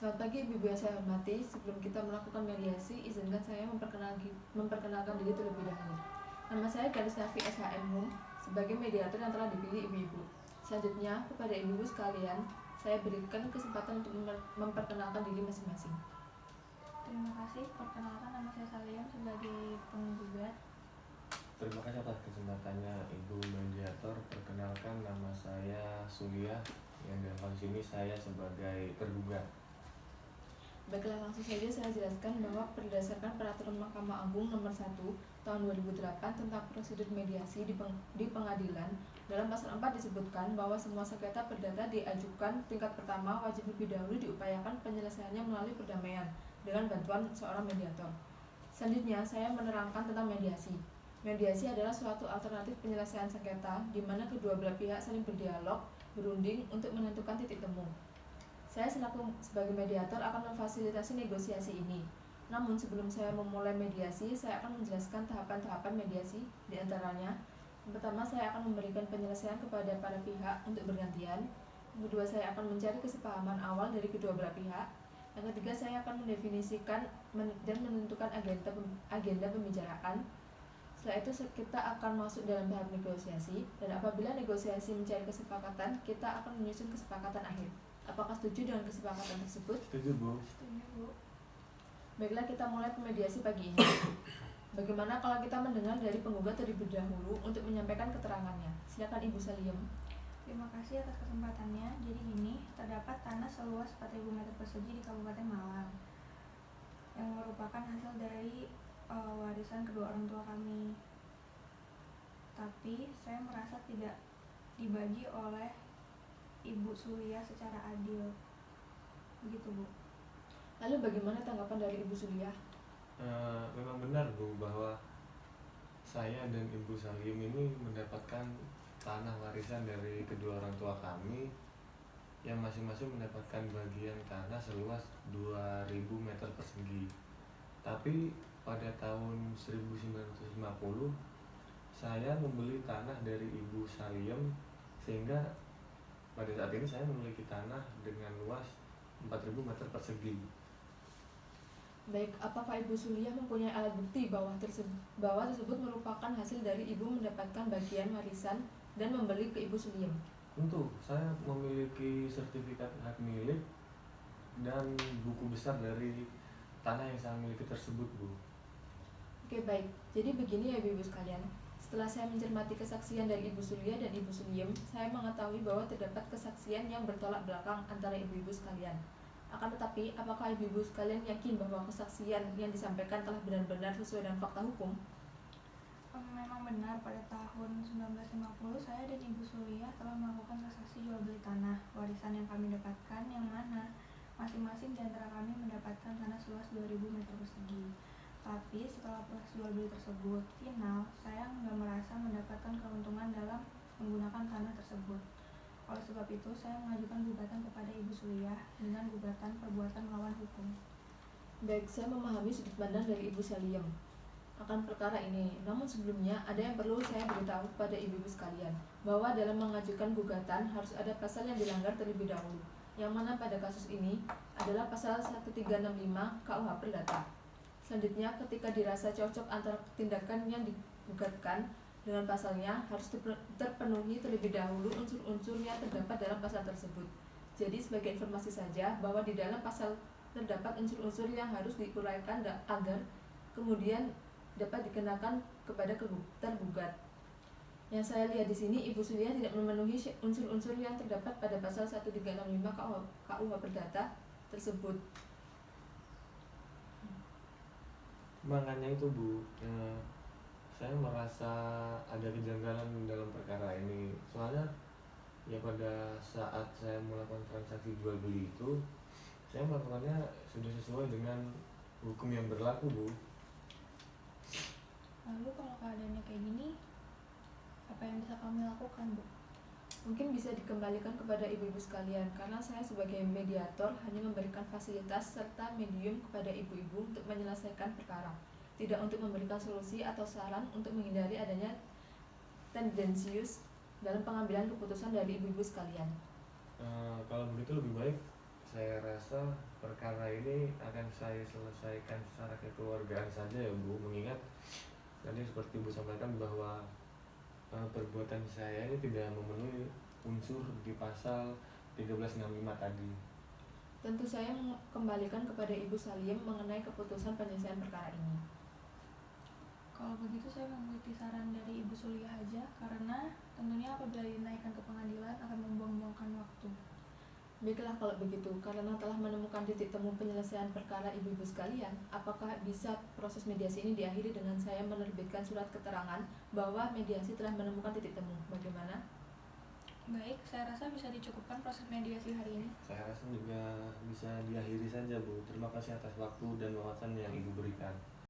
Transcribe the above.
Selamat pagi Ibu-ibu yang saya hormati. Sebelum kita melakukan mediasi, izinkan saya memperkenalkan diri terlebih dahulu. Nama saya Galis Nafi SHM Hum, sebagai mediator yang telah dipilih ibu-ibu. Selanjutnya, kepada ibu-ibu sekalian, saya berikan kesempatan untuk memperkenalkan diri masing-masing. Terima kasih. Perkenalkan, nama saya Saliam sebagai penggugat. Terima kasih atas kesempatannya Ibu Mediator. Perkenalkan, nama saya Surya, yang dalam kasus ini saya sebagai tergugat. Baiklah, langsung saja saya jelaskan bahwa berdasarkan Peraturan Mahkamah Agung Nomor 1 Tahun 2008 tentang prosedur mediasi di pengadilan, dalam pasal 4 disebutkan bahwa semua sengketa perdata diajukan tingkat pertama wajib lebih dahulu diupayakan penyelesaiannya melalui perdamaian dengan bantuan seorang mediator. Selanjutnya, saya menerangkan tentang mediasi. Mediasi adalah suatu alternatif penyelesaian sengketa di mana kedua belah pihak saling berdialog, berunding untuk menentukan titik temu. Saya sebagai mediator akan memfasilitasi negosiasi ini. Namun sebelum saya memulai mediasi, saya akan menjelaskan tahapan-tahapan mediasi. Di antaranya, yang pertama saya akan memberikan penyelesaian kepada para pihak untuk bergantian. Yang kedua, saya akan mencari kesepahaman awal dari kedua belah pihak. Yang ketiga, saya akan mendefinisikan dan menentukan agenda pembicaraan. Setelah itu kita akan masuk dalam tahap negosiasi, dan apabila negosiasi mencari kesepakatan, kita akan menyusun kesepakatan akhir. Apakah setuju dengan kesepakatan tersebut? Setuju, Bu. Setuju, Bu. Baiklah, kita mulai mediasi pagi ini. Bagaimana kalau kita mendengar dari penggugat terlebih dahulu untuk menyampaikan keterangannya? Silakan Ibu Saliem. Terima kasih atas kesempatannya. Jadi gini, terdapat tanah seluas 4.000 meter persegi di Kabupaten Malang yang merupakan hasil dari warisan kedua orang tua kami. Tapi saya merasa tidak dibagi oleh Ibu Surya secara adil. Begitu, Bu. Lalu bagaimana tanggapan dari Ibu Surya? Memang benar, Bu, bahwa saya dan Ibu Salim ini mendapatkan tanah warisan dari kedua orang tua kami yang masing-masing mendapatkan bagian tanah seluas 2.000 meter persegi. Tapi pada tahun 1950 saya membeli tanah dari Ibu Salim, sehingga pada saat ini saya memiliki tanah dengan luas 4.000 meter persegi. Baik, apakah Ibu Surya mempunyai alat bukti bahwa tersebut merupakan hasil dari Ibu mendapatkan bagian warisan dan membeli ke Ibu Surya? Tentu, saya memiliki sertifikat hak milik dan buku besar dari tanah yang saya miliki tersebut, Bu. Oke, baik. Jadi begini ya Ibu sekalian. Setelah saya mencermati kesaksian dari Ibu Surya dan Ibu Suliem, saya mengetahui bahwa terdapat kesaksian yang bertolak belakang antara ibu-ibu sekalian. Akan tetapi, apakah ibu-ibu sekalian yakin bahwa kesaksian yang disampaikan telah benar-benar sesuai dengan fakta hukum? Memang benar, pada tahun 1950 saya dan Ibu Surya telah melakukan transaksi jual beli tanah warisan yang kami dapatkan, yang mana masing-masing di antara kami mendapatkan tanah seluas 2.000 meter persegi. Tapi setelah proses jual beli tersebut final, saya nggak merasa mendapatkan keuntungan dalam menggunakan tanah tersebut. Oleh sebab itu, saya mengajukan gugatan kepada Ibu Surya dengan gugatan perbuatan melawan hukum. Baik, saya memahami sudut pandang dari Ibu Saliem akan perkara ini. Namun sebelumnya, ada yang perlu saya beritahu kepada ibu-ibu sekalian, bahwa dalam mengajukan gugatan harus ada pasal yang dilanggar terlebih dahulu, yang mana pada kasus ini adalah pasal 1365 KUH Perdata. Selanjutnya, ketika dirasa cocok antara tindakan yang digugatkan dengan pasalnya, harus terpenuhi terlebih dahulu unsur-unsur yang terdapat dalam pasal tersebut. Jadi sebagai informasi saja, bahwa di dalam pasal terdapat unsur-unsur yang harus diuraikan agar kemudian dapat dikenakan kepada tergugat. Yang saya lihat di sini, Ibu Surya tidak memenuhi unsur-unsur yang terdapat pada pasal 1365 KUH Perdata tersebut. Makanya itu, Bu, saya merasa ada kejanggalan dalam perkara ini. Soalnya ya pada saat saya melakukan transaksi jual beli itu, saya melakukannya sudah sesuai dengan hukum yang berlaku, Bu. Lalu kalau keadaannya kayak gini, apa yang bisa kami lakukan, Bu? Mungkin bisa dikembalikan kepada ibu-ibu sekalian, karena saya sebagai mediator hanya memberikan fasilitas serta medium kepada ibu-ibu untuk menyelesaikan perkara, tidak untuk memberikan solusi atau saran untuk menghindari adanya tendensius dalam pengambilan keputusan dari ibu-ibu sekalian. Kalau begitu lebih baik saya rasa perkara ini akan saya selesaikan secara kekeluargaan saja ya Bu, mengingat tadi seperti Bu sampaikan bahwa perbuatan saya ini tidak memenuhi unsur di pasal 1365 tadi. Tentu saya kembalikan kepada Ibu Salim mengenai keputusan penyelesaian perkara ini. Kalau begitu saya mengikuti saran dari Ibu Suliah aja, karena tentunya apabila dinaikkan ke pengadilan akan membuang-buangkan waktu. Baiklah kalau begitu, karena telah menemukan titik temu penyelesaian perkara ibu-ibu sekalian, apakah bisa proses mediasi ini diakhiri dengan saya menerbitkan surat keterangan bahwa mediasi telah menemukan titik temu? Bagaimana? Baik, saya rasa bisa dicukupkan proses mediasi hari ini. Saya rasa juga bisa diakhiri saja Bu. Terima kasih atas waktu dan wawasan yang Ibu berikan.